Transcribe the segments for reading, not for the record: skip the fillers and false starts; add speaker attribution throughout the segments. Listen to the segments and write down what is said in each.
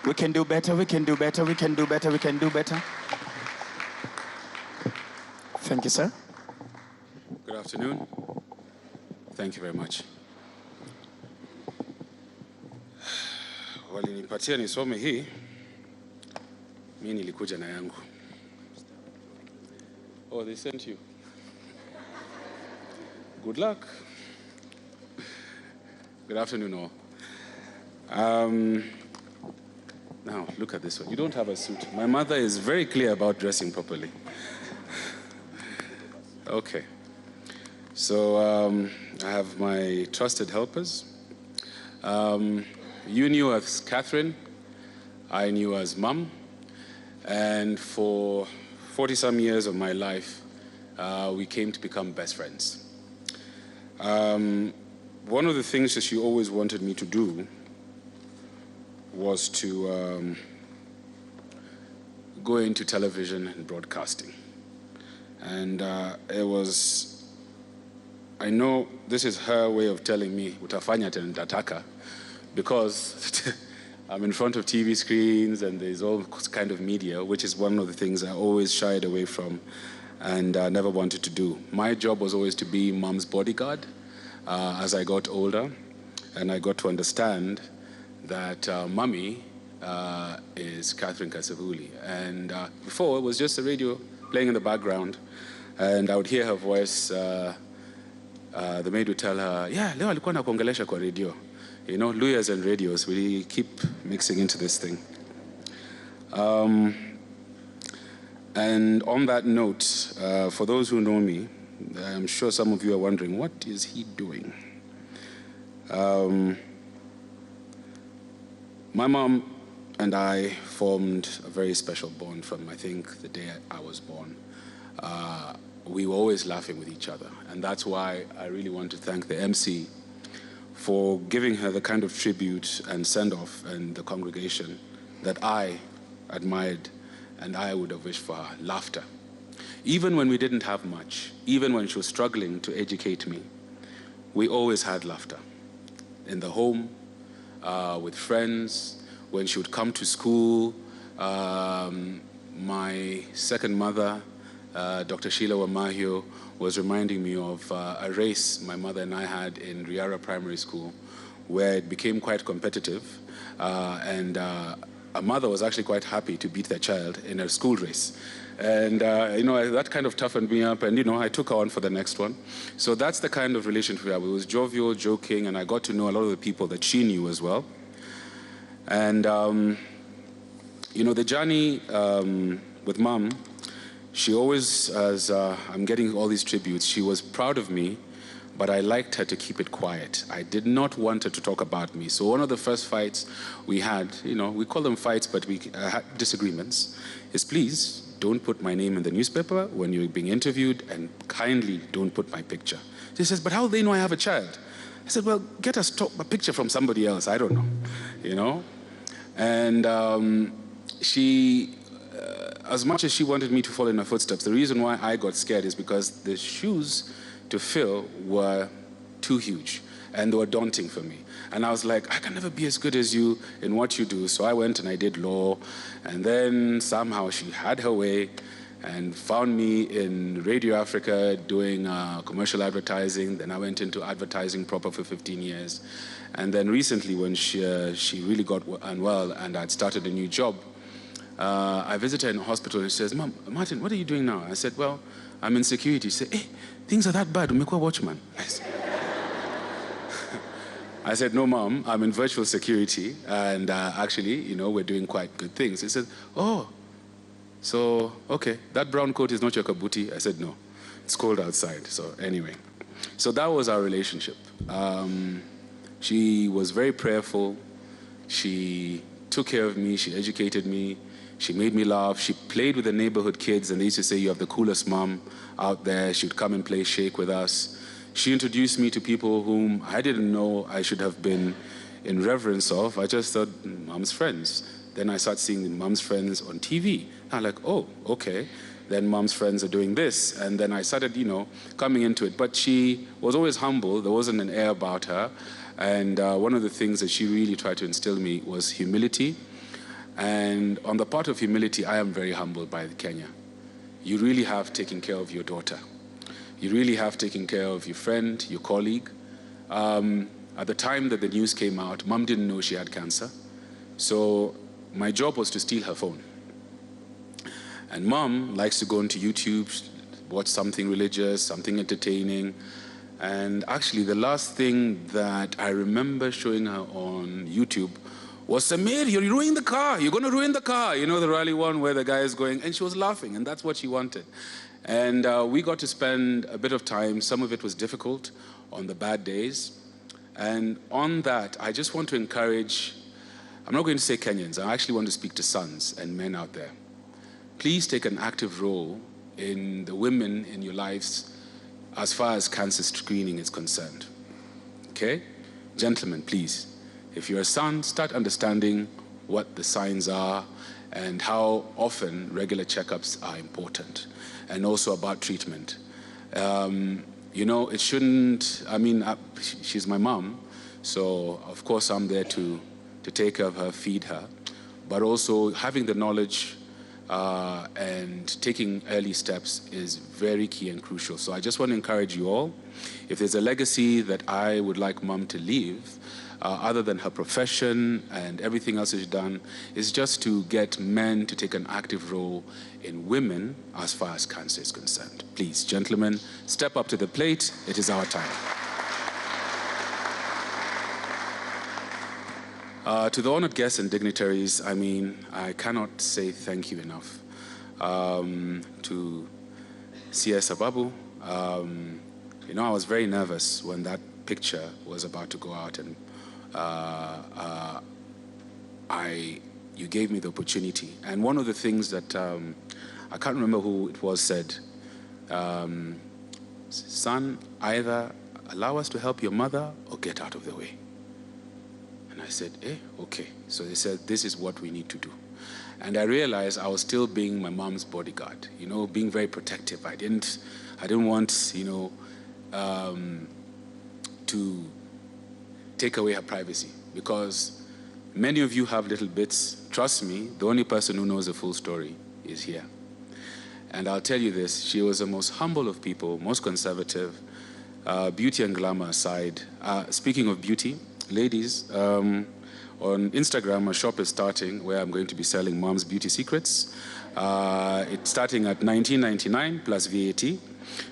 Speaker 1: We can do better, we can do better, we can do better, we can do better. Thank you, sir.
Speaker 2: Good afternoon. Thank you very much. Walinipatia nisome hii, mimi nilikuja na yangu. Oh, they sent you. Good luck. Good afternoon, all. Now, look at this one. You don't have a suit. My mother is very clear about dressing properly. Okay. So, I have my trusted helpers. You knew as Catherine, I knew as Mum, and for 40-some years of my life, we came to become best friends. One of the things that she always wanted me to do was to go into television and broadcasting. And it was, I know this is her way of telling me, utafanya tendataka, because I'm in front of TV screens and there's all kind of media, which is one of the things I always shied away from and never wanted to do. My job was always to be Mom's bodyguard as I got older, and I got to understand that Mommy is Catherine Kasavuli. And before, it was just the radio playing in the background, and I would hear her voice. The maid would tell her, yeah, leo alikuwa nakuongelesha kwa radio. You know, lawyers and radios, we keep mixing into this thing. And on that note, for those who know me, I'm sure some of you are wondering, what is he doing? My mom and I formed a very special bond from, I think, the day I was born. We were always laughing with each other, and that's why I really want to thank the MC for giving her the kind of tribute and send-off and the congregation that I admired and I would have wished for her, laughter. Even when we didn't have much, even when she was struggling to educate me, we always had laughter. In the home, with friends, when she would come to school. My second mother, Dr. Sheila Wamahio, was reminding me of a race my mother and I had in Riara Primary School, where it became quite competitive, and a mother was actually quite happy to beat their child in a school race. And you know, that kind of toughened me up, and you know, I took her on for the next one. So that's the kind of relationship we had. It was jovial, joking, and I got to know a lot of the people that she knew as well. And you know, the journey with Mom, she always, as I'm getting all these tributes, she was proud of me, but I liked her to keep it quiet. I did not want her to talk about me. So one of the first fights we had, you know, we call them fights, but we had disagreements, is please don't put my name in the newspaper when you're being interviewed, and kindly don't put my picture. She says, but how do they know I have a child? I said, well, get a picture from somebody else, I don't know, you know? And she, as much as she wanted me to follow in her footsteps, the reason why I got scared is because the shoes to fill were too huge and they were daunting for me. And I was like, I can never be as good as you in what you do. So I went and I did law, and then somehow she had her way and found me in Radio Africa doing commercial advertising. Then I went into advertising proper for 15 years. And then recently, when she really got unwell and I'd started a new job, I visited her in the hospital, and she says, Mom, Martin, what are you doing now? I said, well, I'm in security. She said, hey, things are that bad, umekuwa watchman. I said, no, Mom, I'm in virtual security, and actually, you know, we're doing quite good things. He said, oh, so, okay, that brown coat is not your kabuti? I said, no, it's cold outside. So anyway, so that was our relationship. She was very prayerful. She took care of me. She educated me. She made me laugh. She played with the neighborhood kids, and they used to say, you have the coolest mom out there. She would come and play shake with us. She introduced me to people whom I didn't know I should have been in reverence of. I just thought, Mom's friends. Then I started seeing Mom's friends on TV. I'm like, oh, okay. Then Mom's friends are doing this. And then I started, you know, coming into it. But she was always humble. There wasn't an air about her. And one of the things that she really tried to instill in me was humility. And on the part of humility, I am very humbled by Kenya. You really have taken care of your daughter. You really have taken care of your friend, your colleague. At the time that the news came out, Mom didn't know she had cancer. So my job was to steal her phone. And Mom likes to go onto YouTube, watch something religious, something entertaining. And actually, the last thing that I remember showing her on YouTube was, Samir, you're ruining the car. You're going to ruin the car. You know, the rally one where the guy is going. And she was laughing, and that's what she wanted. And we got to spend a bit of time. Some of it was difficult on the bad days. And on that, I just want to encourage, I'm not going to say Kenyans, I actually want to speak to sons and men out there. Please take an active role in the women in your lives as far as cancer screening is concerned. Okay? Gentlemen, please. If you're a son, start understanding what the signs are and how often regular checkups are important, and also about treatment. You know, it shouldn't, I mean, she's my mom, so of course I'm there to take care of her, feed her, but also having the knowledge and taking early steps is very key and crucial. So I just want to encourage you all, if there's a legacy that I would like Mom to leave, other than her profession and everything else she's done, is just to get men to take an active role in women as far as cancer is concerned. Please, gentlemen, step up to the plate. It is our time. To the honored guests and dignitaries, I mean, I cannot say thank you enough. To CS Ababu, you know, I was very nervous when that picture was about to go out, and you gave me the opportunity. And one of the things that, I can't remember who it was, said, son, either allow us to help your mother or get out of the way. And I said, okay. So they said, this is what we need to do. And I realized I was still being my mom's bodyguard, you know, being very protective. I didn't want, you know, to take away her privacy, because many of you have little bits. Trust me, the only person who knows the full story is here. And I'll tell you this, she was the most humble of people, most conservative, beauty and glamour aside. Speaking of beauty, ladies, on Instagram, a shop is starting where I'm going to be selling Mom's beauty secrets. It's starting at $19.99 plus VAT.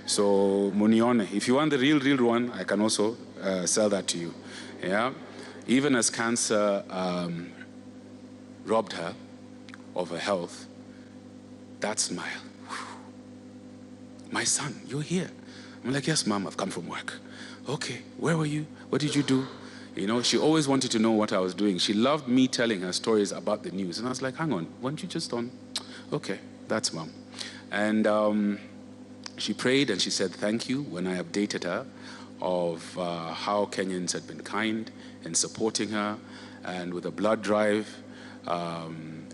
Speaker 2: So, Munione, if you want the real one, I can also sell that to you. Yeah, even as cancer robbed her of her health, that smile. My son, you're here. I'm like, yes, Mom, I've come from work. Okay, where were you? What did you do? You know, she always wanted to know what I was doing. She loved me telling her stories about the news. And I was like, hang on, weren't you just on? Okay, that's Mom. And she prayed and she said thank you when I updated her of how Kenyans had been kind in supporting her, and with a blood drive,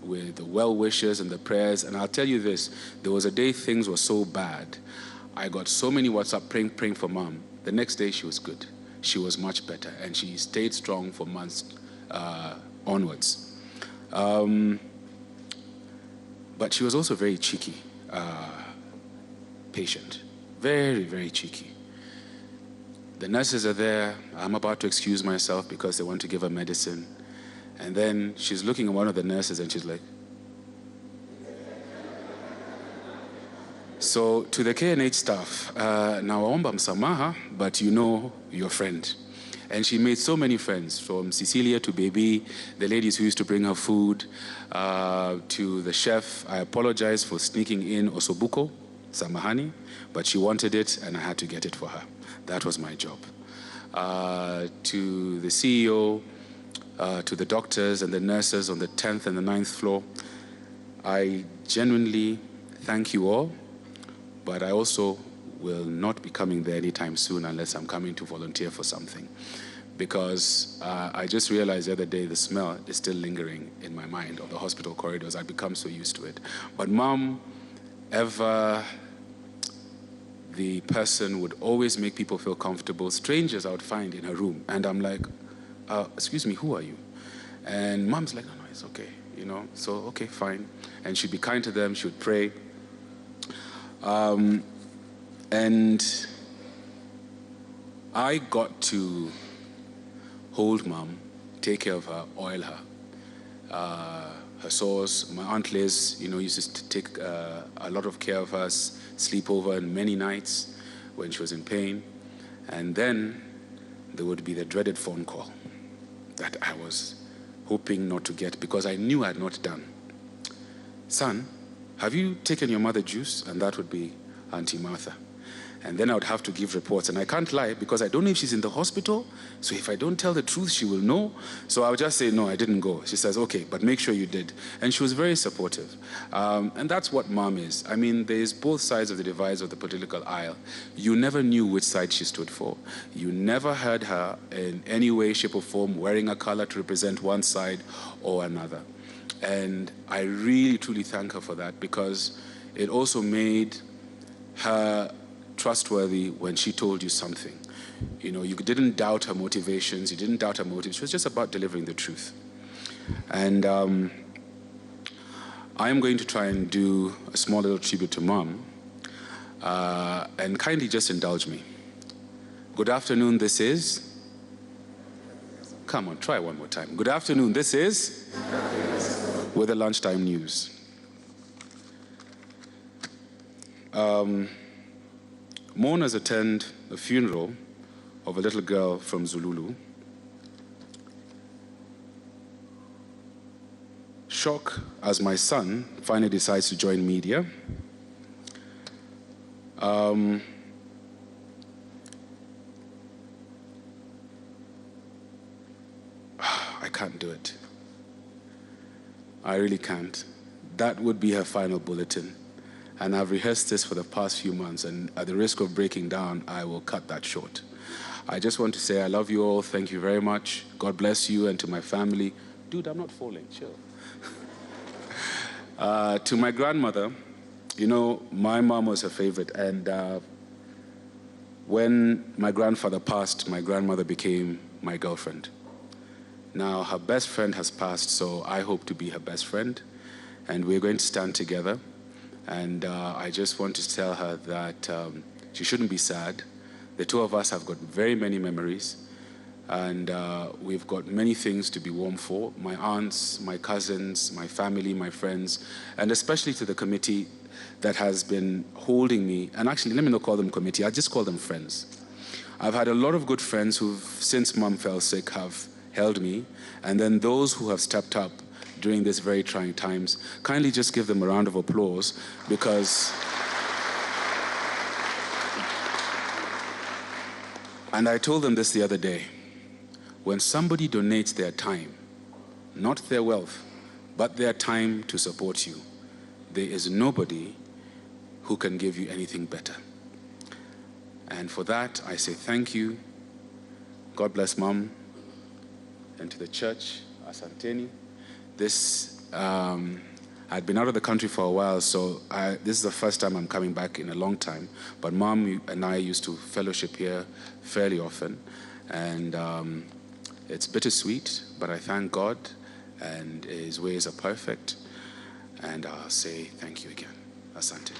Speaker 2: with the well wishes and the prayers. And I'll tell you this, there was a day things were so bad, I got so many WhatsApp praying for Mom. The next day she was good. She was much better, and she stayed strong for months onwards. But she was also very cheeky patient, very, very cheeky. The nurses are there. I'm about to excuse myself because they want to give her medicine. And then she's looking at one of the nurses and she's like, so to the KNH staff, nawaomba msamaha, but you know your friend. And she made so many friends, from Cecilia to Baby, the ladies who used to bring her food, to the chef. I apologize for sneaking in osobuco, samahani, but she wanted it and I had to get it for her. That was my job. To the CEO, to the doctors and the nurses on the 10th and the 9th floor, I genuinely thank you all, but I also will not be coming there anytime soon unless I'm coming to volunteer for something. Because I just realized the other day the smell is still lingering in my mind of the hospital corridors. I've become so used to it. But Mom, ever the person, would always make people feel comfortable. Strangers I would find in her room, and I'm like, excuse me, who are you? And mom's like, no, it's okay, you know. So, okay, fine. And she'd be kind to them. She would pray. And I got to hold mom, take care of her, oil her. Her sores. My Aunt Liz, you know, used to take a lot of care of us, sleep over many nights when she was in pain. And then there would be the dreaded phone call that I was hoping not to get because I knew I had not done. Son, have you taken your mother juice? And that would be Auntie Martha. And then I would have to give reports. And I can't lie because I don't know if she's in the hospital. So if I don't tell the truth, she will know. So I would just say, no, I didn't go. She says, okay, but make sure you did. And she was very supportive. And that's what mom is. I mean, there's both sides of the divide of the political aisle. You never knew which side she stood for. You never heard her in any way, shape, or form wearing a color to represent one side or another. And I really, truly thank her for that because it also made her trustworthy when she told you something. You know, you didn't doubt her motivations, you didn't doubt her motives. She was just about delivering the truth. And I am going to try and do a small little tribute to mom. And kindly just indulge me. Good afternoon, this is... Come on, try one more time. Good afternoon, this is... With the lunchtime news. Mourners attend the funeral of a little girl from Zululu. Shock as my son finally decides to join media. I can't do it. I really can't. That would be her final bulletin. And I've rehearsed this for the past few months, and at the risk of breaking down, I will cut that short. I just want to say I love you all. Thank you very much. God bless you, and to my family. Dude, I'm not falling. Chill. To my grandmother, you know, my mom was her favorite. And when my grandfather passed, my grandmother became my girlfriend. Now, her best friend has passed, so I hope to be her best friend. And we're going to stand together. And I just want to tell her that she shouldn't be sad. The two of us have got very many memories. And we've got many things to be warm for. My aunts, my cousins, my family, my friends, and especially to the committee that has been holding me. And actually, let me not call them committee, I just call them friends. I've had a lot of good friends who've, since mom fell sick, have held me. And then those who have stepped up during these very trying times, kindly just give them a round of applause because... And I told them this the other day. When somebody donates their time, not their wealth, but their time to support you, there is nobody who can give you anything better. And for that, I say thank you. God bless Mom. And to the church, Asanteni. I'd been out of the country for a while, so this is the first time I'm coming back in a long time. But Mom and I used to fellowship here fairly often. And it's bittersweet, but I thank God, and His ways are perfect. And I'll say thank you again. Asante.